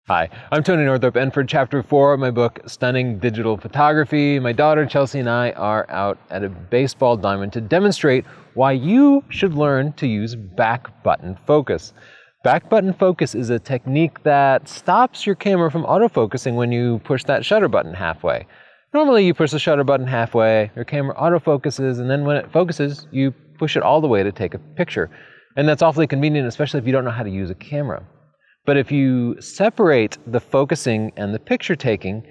Hi, I'm Tony Northrup, and for Chapter 4 of my book, Stunning Digital Photography, my daughter Chelsea and I are out at a baseball diamond to demonstrate why you should learn to use back button focus. Back button focus is a technique that stops your camera from autofocusing when you push that shutter button halfway. Normally you push the shutter button halfway, your camera autofocuses, and then when it focuses, you push it all the way to take a picture. And that's awfully convenient, especially if you don't know how to use a camera. But if you separate the focusing and the picture taking,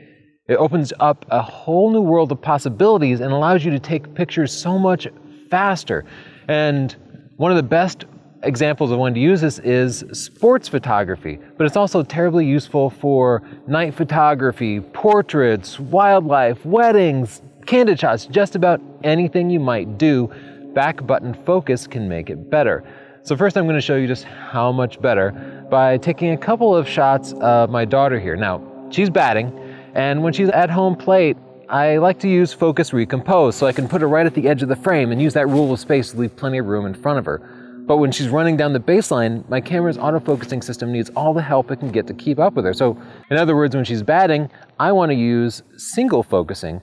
it opens up a whole new world of possibilities and allows you to take pictures so much faster. And one of the best examples of when to use this is sports photography, but it's also terribly useful for night photography, portraits, wildlife, weddings, candid shots, just about anything you might do. Back button focus can make it better. So first I'm going to show you just how much better by taking a couple of shots of my daughter here. Now, she's batting, and when she's at home plate, I like to use focus recompose so I can put her right at the edge of the frame and use that rule of space to leave plenty of room in front of her. But when she's running down the baseline, my camera's autofocusing system needs all the help it can get to keep up with her. So in other words, when she's batting, I want to use single focusing,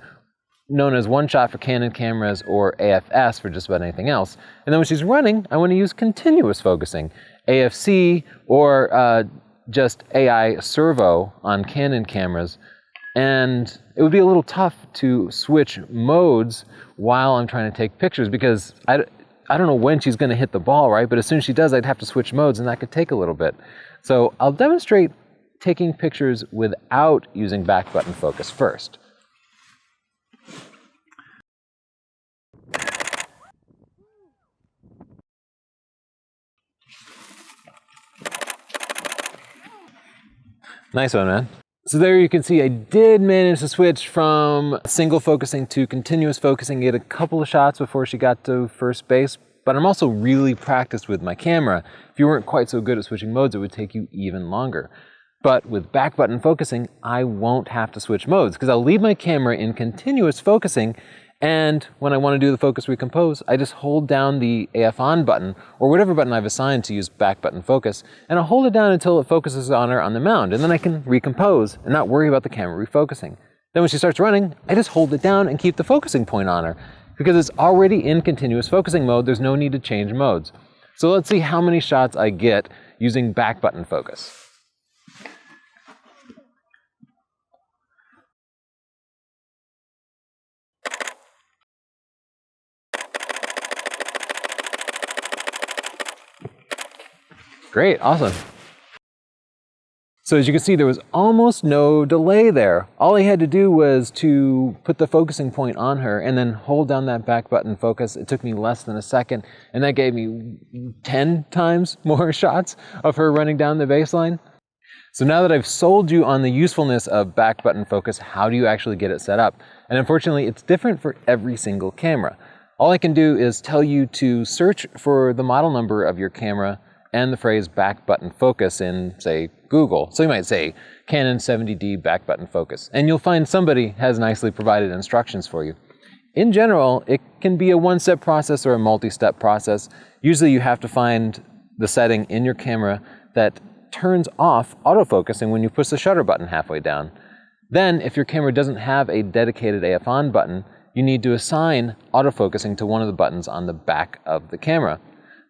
known as one shot for Canon cameras or AFS for just about anything else. And then when she's running, I want to use continuous focusing, AFC or just AI servo on Canon cameras. And it would be a little tough to switch modes while I'm trying to take pictures because I don't know when she's going to hit the ball, right? But as soon as she does, I'd have to switch modes and that could take a little bit. So I'll demonstrate taking pictures without using back button focus first. Nice one, man. So there you can see I did manage to switch from single focusing to continuous focusing, get a couple of shots before she got to first base, but I'm also really practiced with my camera. If you weren't quite so good at switching modes, it would take you even longer. But with back button focusing, I won't have to switch modes because I'll leave my camera in continuous focusing, and when I want to do the focus recompose, I just hold down the AF on button or whatever button I've assigned to use back button focus, and I'll hold it down until it focuses on her on the mound, and then I can recompose and not worry about the camera refocusing. Then when she starts running, I just hold it down and keep the focusing point on her. Because it's already in continuous focusing mode, there's no need to change modes. So let's see how many shots I get using back button focus. Great, awesome. So as you can see, there was almost no delay there. All I had to do was to put the focusing point on her and then hold down that back button focus. It took me less than a second, and that gave me 10 times more shots of her running down the baseline. So now that I've sold you on the usefulness of back button focus, how do you actually get it set up? And unfortunately, it's different for every single camera. All I can do is tell you to search for the model number of your camera and the phrase back button focus in, say, Google. So you might say Canon 70D back button focus, and you'll find somebody has nicely provided instructions for you. In general, it can be a one-step process or a multi-step process. Usually you have to find the setting in your camera that turns off autofocusing when you push the shutter button halfway down. Then, if your camera doesn't have a dedicated AF on button, you need to assign autofocusing to one of the buttons on the back of the camera.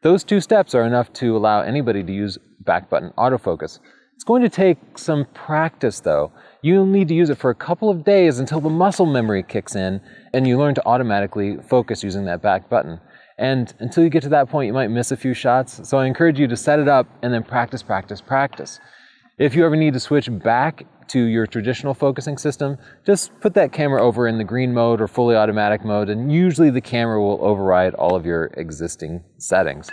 Those two steps are enough to allow anybody to use back button autofocus. It's going to take some practice though. You'll need to use it for a couple of days until the muscle memory kicks in and you learn to automatically focus using that back button. And until you get to that point, you might miss a few shots. So I encourage you to set it up and then practice, practice, practice. If you ever need to switch back to your traditional focusing system, just put that camera over in the green mode or fully automatic mode, and usually the camera will override all of your existing settings.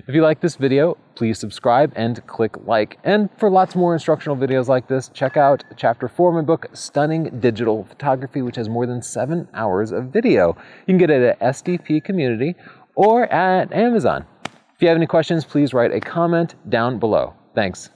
If you like this video, please subscribe and click like. And for lots more instructional videos like this, check out Chapter 4 of my book, Stunning Digital Photography, which has more than 7 hours of video. You can get it at SDP Community or at Amazon. If you have any questions, please write a comment down below. Thanks.